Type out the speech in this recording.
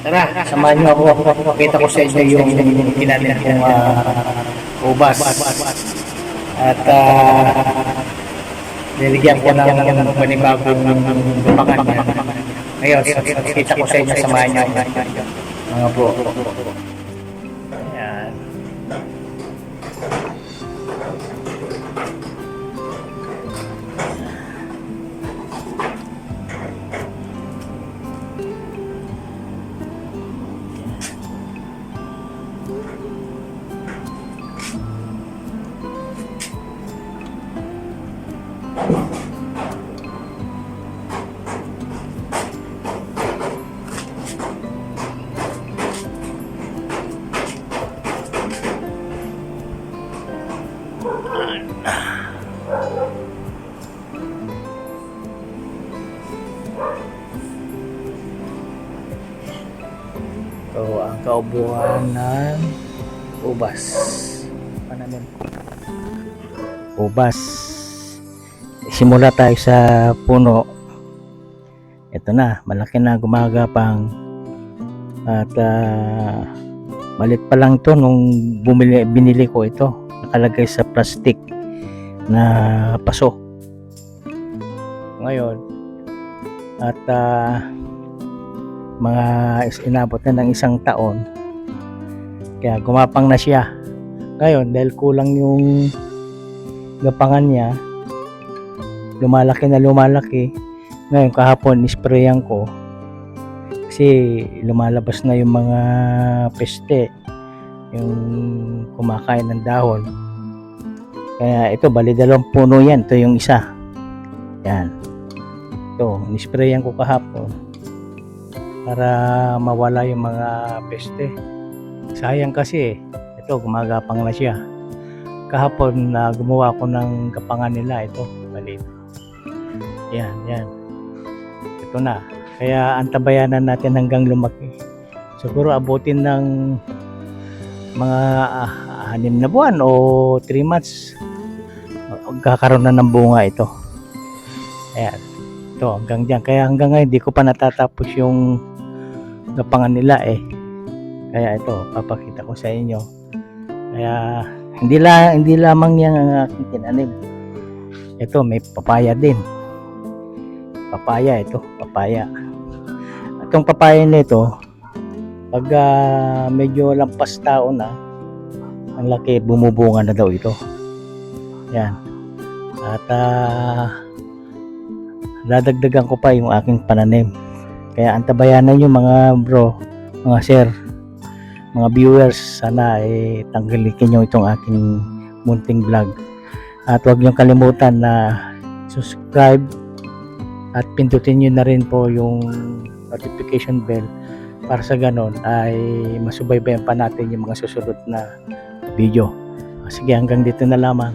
Tara, samahan niyo ako. Pakita ko sa inyo yung tinanim kong ubas. At niligyan ko ng panibagong lupakan niya. Ngayon, pakita ko sa inyo, samahan niyo mga bro. Ayan. So, ang kaubuhan ng ubas. Pananim. Ubas. Simula tayo sa puno. Ito na, malaki na gumagapang. At malit pa lang to nung binili ko ito. Nakalagay sa plastic na paso. Ngayon, at mga inabot na ng 1 taon, kaya gumapang na siya. Ngayon, dahil kulang yung gapangan niya, lumalaki na lumalaki. Ngayon, kahapon isprayan ko kasi lumalabas na yung mga peste, yung kumakain ng dahon. Kaya ito, bali 2 puno yan. Ito yung isa, yan. Ito, nisprayan ko kahapon para mawala yung mga peste. Sayang kasi ito, gumagapang na siya. Kahapon na gumawa ko ng gapangan nila. Ito, bali ito. Yan. Ito na. Kaya antabayanan natin hanggang lumaki. Siguro abutin ng mga 6 na buwan o 3 months. Magkakaroon na ng bunga ito. Ayan. Ito, hanggang dyan. Kaya hanggang ngayon, hindi ko pa natatapos yung gapangan nila eh. Kaya ito, papakita ko sa inyo. Kaya hindi lamang yan ang aking tinanim. Ito, may papaya din. Papaya ito, papaya. Itong papaya nito, pag medyo lampas taon na, ang laki, bumubunga na daw ito. Yan. At dadagdagan ko pa yung aking pananim. Kaya antabayanan nyo mga bro, mga sir, mga viewers, sana tanggalin nyo itong aking munting vlog. At huwag nyo kalimutan na subscribe at pindutin nyo na rin po yung notification bell para sa ganon ay masubaybayan pa natin yung mga susunod na video. Sige, hanggang dito na lamang.